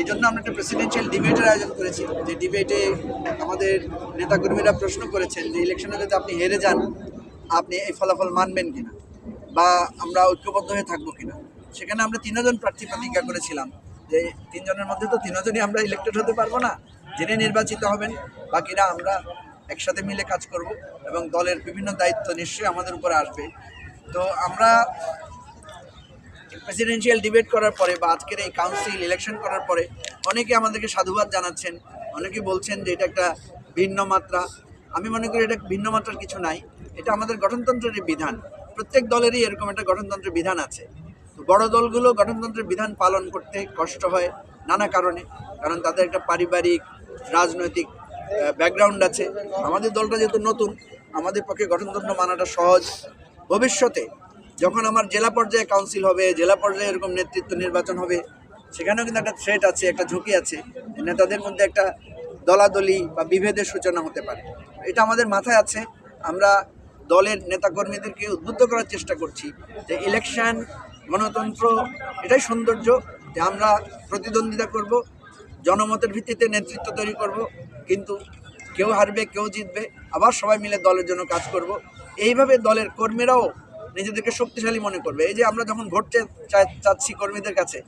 এই জন্য আমরা একটা প্রেসিডেন্সিয়াল ডিবেটের আয়োজন করেছি, যে ডিবেটে আমাদের নেতাকর্মীরা প্রশ্ন করেছেন যে ইলেকশনে যদি আপনি হেরে যান আপনি এই ফলাফল মানবেন কিনা বা আমরা ঐক্যবদ্ধ হয়ে থাকবো কিনা। সেখানে আমরা 3 জন প্রার্থী প্রতিজ্ঞা করেছিলাম যে 3 জনের মধ্যে তো 3 জনই আমরা ইলেক্টেড হতে পারবো না, যিনি নির্বাচিত হবেন বাকিরা আমরা একসাথে মিলে কাজ করব এবং দলের বিভিন্ন দায়িত্ব নিশ্চয়ই আমাদের উপরে আসবে। তো আমরা প্রেসিডেন্সিয়াল ডিবেট করার পরে বা আজকের এই কাউন্সিল ইলেকশন করার পরে অনেকে আমাদেরকে সাধুবাদ জানাচ্ছেন, অনেকে বলছেন যে এটা একটা ভিন্ন মাত্রা। আমি মনে করি এটা ভিন্ন মাত্রার কিছু নাই, এটা আমাদের গঠনতন্ত্রের বিধান। প্রত্যেক দলেরই এরকম একটা গঠনতন্ত্রের বিধান আছে। তো বড় দলগুলো গঠনতন্ত্রের বিধান পালন করতে কষ্ট হয় নানা কারণে, কারণ তাদের একটা পারিবারিক রাজনৈতিক ব্যাকগ্রাউন্ড আছে। আমাদের দলটা যেহেতু নতুন, আমাদের পক্ষে গঠনতন্ত্র মানাটা সহজ। ভবিষ্যতে যখন আমার জেলা পর্যায়ে কাউন্সিল হবে, জেলা পর্যায়ে এরকম নেতৃত্ব নির্বাচন হবে, সেখানেও কিন্তু একটা থ্রেট আছে, একটা ঝুঁকি আছে, নেতাদের মধ্যে একটা দলাদলি বা বিভেদের সূচনা হতে পারে। এটা আমাদের মাথায় আছে। আমরা দলের নেতাকর্মীদেরকে উদ্বুদ্ধ করার চেষ্টা করছি যে ইলেকশন গণতন্ত্র এটাই সৌন্দর্য, যে আমরা প্রতিদ্বন্দ্বিতা করব, জনমতের ভিত্তিতে নেতৃত্ব তৈরি করব, কিন্তু কেউ হারবে কেউ জিতবে, আবার সবাই মিলে দলের জন্য কাজ করব। এইভাবে দলের কর্মীরাও নিজেদেরকে শক্তিশালী মনে করবে। এই যে আমরা যখন ভোট চাচ্ছি কর্মীদের কাছে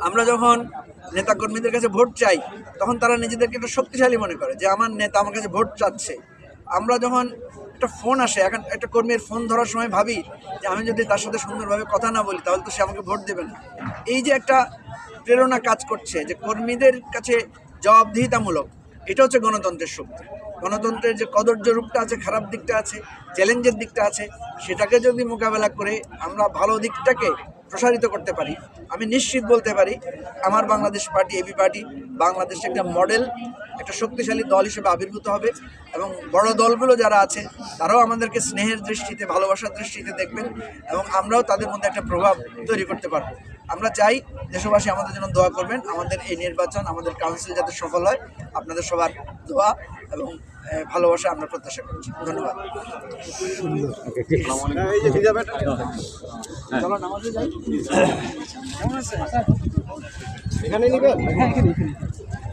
আমরা যখন নেতা কর্মীদের কাছে ভোট চাই, তখন তারা নিজেদেরকে একটা শক্তিশালী মনে করে যে আমার নেতা আমার কাছে ভোট চাচ্ছে। আমরা যখন একটা ফোন আসে, এখন একটা কর্মীর ফোন ধরার সময় ভাবি যে আমি যদি তার সাথে সুন্দরভাবে কথা না বলি তাহলে তো সে আমাকে ভোট দেবে না। এই যে একটা প্রেরণা কাজ করছে যে কর্মীদের কাছে জবাবদিহিতামূলক, এটা হচ্ছে গণতন্ত্রের শক্তি। গণতন্ত্রের যে কদর্য রূপটা আছে, খারাপ দিকটা আছে, চ্যালেঞ্জের দিকটা আছে, সেটাকে যদি মোকাবেলা করে আমরা ভালো দিকটাকে প্রসারিত করতে পারি, আমি নিশ্চিত বলতে পারি আমার বাংলাদেশ পার্টি, এবি পার্টি বাংলাদেশে একটা মডেল, একটা শক্তিশালী দল হিসেবে আবির্ভূত হবে। এবং বড় দলগুলো যারা আছে তারাও আমাদেরকে স্নেহের দৃষ্টিতে, ভালোবাসার দৃষ্টিতে দেখবেন এবং আমরাও তাদের মধ্যে একটা প্রভাব তৈরি করতে পারবো। আমরা চাই দেশবাসী আমাদের জন্য দোয়া করবেন, আমাদের এই নির্বাচন, আমাদের কাউন্সিল যাতে সফল হয়। আপনাদের সবার দোয়া এবং ভালোবাসা আমরা প্রত্যাশা করছি। ধন্যবাদ। চলো নামাজে যাই। কেমন আছে? এখানে নিবেন?